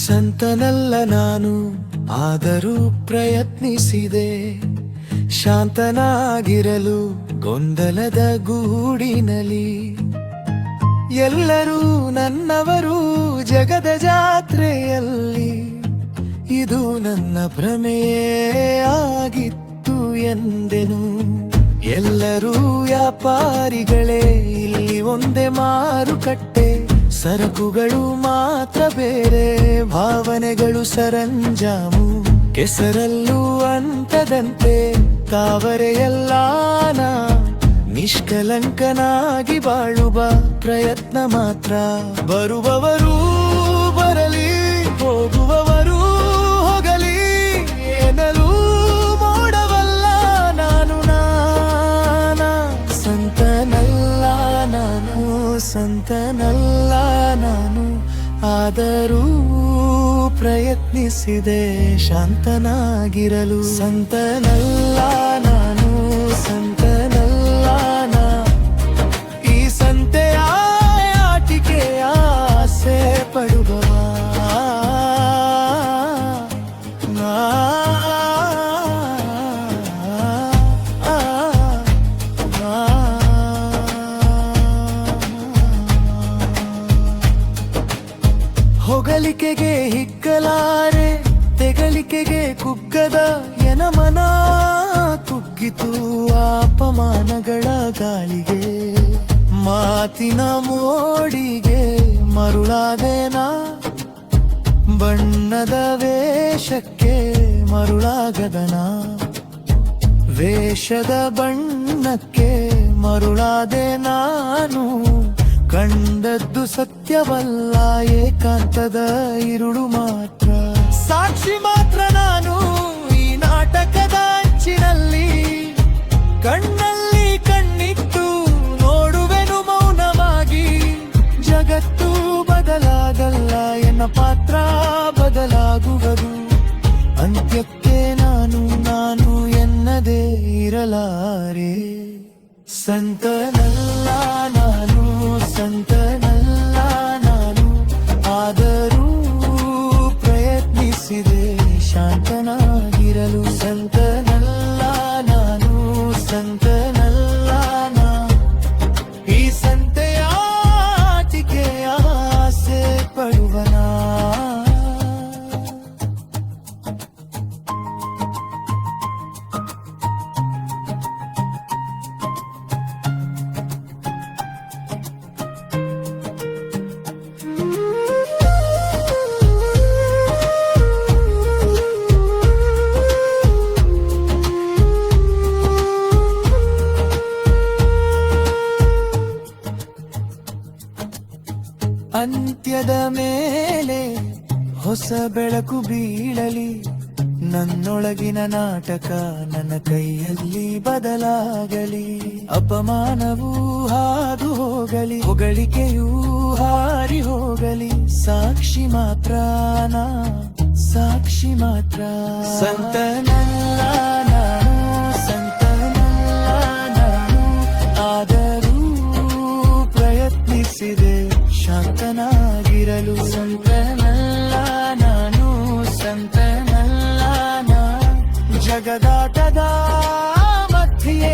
ಸಂತನಲ್ಲ ನಾನು, ಆದರೂ ಪ್ರಯತ್ನಿಸಿದೆ ಶಾಂತನಾಗಿರಲು ಗೊಂದಲದ ಗೂಡಿನಲಿ. ಎಲ್ಲರೂ ನನ್ನವರು ಜಗದ ಜಾತ್ರೆಯಲ್ಲಿ, ಇದು ನನ್ನ ಭ್ರಮೆಯೇ ಆಗಿತ್ತು ಎಂದೆನು. ಎಲ್ಲರೂ ವ್ಯಾಪಾರಿಗಳೇ, ಇಲ್ಲಿ ಒಂದೇ ಮಾರುಕಟ್ಟೆ, ಸರಕುಗಳು ಮಾತ್ರ ಬೇರೆ, ಭಾವನೆಗಳು ಸರಂಜಾಮು. ಕೆಸರಲ್ಲೂ ಅಂತದಂತೆ ತಾವರೆಯಲ್ಲಾನ, ನಿಷ್ಕಲಂಕನಾಗಿ ಬಾಳುವ ಪ್ರಯತ್ನ ಮಾತ್ರ. ಬರುವವರು ಬರಲಿ, ಹೋಗುವವರು ಹೋಗಲಿ, ಏನಲೂ ಮೋಡವಲ್ಲ ನಾನು. ಸಂತನಲ್ಲ ನಾನು, ಸಂತನಲ್ಲ ನಾನು, ಆದರೂ ಪ್ರಯತ್ನಿಸಿದೆ ಶಾಂತನಾಗಿರಲು. ಸಂತನಲ್ಲ ನಾನು, ಸಂತನಲ್ಲ ನಾ, ಈ ಸಂತೆಯ ಆಟಿಕೆಯ ಆಸೆ ಪಡುವ ಹೊಗಳಿಕೆಗೆ ಹಿಗ್ಗಲಾರೆ, ತೆಗಳಿಕೆಗೆ ಕುಗ್ಗದ ಎನಮನ ಕುಗ್ಗಿತು ಅಪಮಾನಗಳ ಗಾಳಿಗೆ. ಮಾತಿನ ಮೋಡಿಗೆ ಮರುಳಾದೇನಾ, ಬಣ್ಣದ ವೇಷಕ್ಕೆ ಮರುಳಾಗದನ, ವೇಷದ ಬಣ್ಣಕ್ಕೆ ಮರುಳಾದೆ ನಾನು. ಕಂಡದ್ದು ಸತ್ಯವಲ್ಲ, ಏಕಾಂತದ ಇರುಳು ಮಾತ್ರ, ಸಾಕ್ಷಿ ಮಾತ್ರ ನಾನು ಈ ನಾಟಕದ ಅಂಚಿನಲ್ಲಿ. ಕಣ್ಣಲ್ಲಿ ಕಣ್ಣಿಟ್ಟು ನೋಡುವೆನು ಮೌನವಾಗಿ, ಜಗತ್ತು ಬದಲಾಗಲ್ಲ, ಎನ್ನ ಪಾತ್ರ ಬದಲಾಗುವುದು. ಅಂತ್ಯಕ್ಕೆ ನಾನು ನಾನು ಎನ್ನದೇ ಇರಲಾರೆ. ಸಂತನಲ್ಲ ನಾನು, ಸಂತನಲ್ಲ ನಾನು, ಆದರೂ ಪ್ರಯತ್ನಿಸಿದೆ ಶಾಂತನಾಗಿರಲು. ಸಂತನಲ್ಲ ನಾನು, ಸಂತನಲ್ಲ ನಾ, ಈ ಸಂತೆಯ ಆಟಿಕೆಯ ಆಸೆ ಪಡುವನಾ. ಅಂತ್ಯದ ಮೇಲೆ ಹೊಸ ಬೆಳಕು ಬೀಳಲಿ, ನನ್ನೊಳಗಿನ ನಾಟಕ ನನ್ನ ಕೈಯಲ್ಲಿ ಬದಲಾಗಲಿ. ಅಪಮಾನವೂ ಹಾದು ಹೋಗಲಿ, ಹೊಗಳಿಕೆಯೂ ಹಾರಿ ಹೋಗಲಿ, ಸಾಕ್ಷಿ ಮಾತ್ರ ನಾ, ಸಾಕ್ಷಿ ಮಾತ್ರ. ಸಂತನಲ್ಲ ನಾನು, ಸಂತನಲ್ಲ ನಾನು, ಆದರೂ ಪ್ರಯತ್ನಿಸಿದೆ ಶಾಂತನಾಗಿರಲು. ಸಂತನಲ್ಲ ನಾನು, ಸಂತನಲ್ಲ ನಾ, ಜಗದಾಟದ ಮಧ್ಯೆ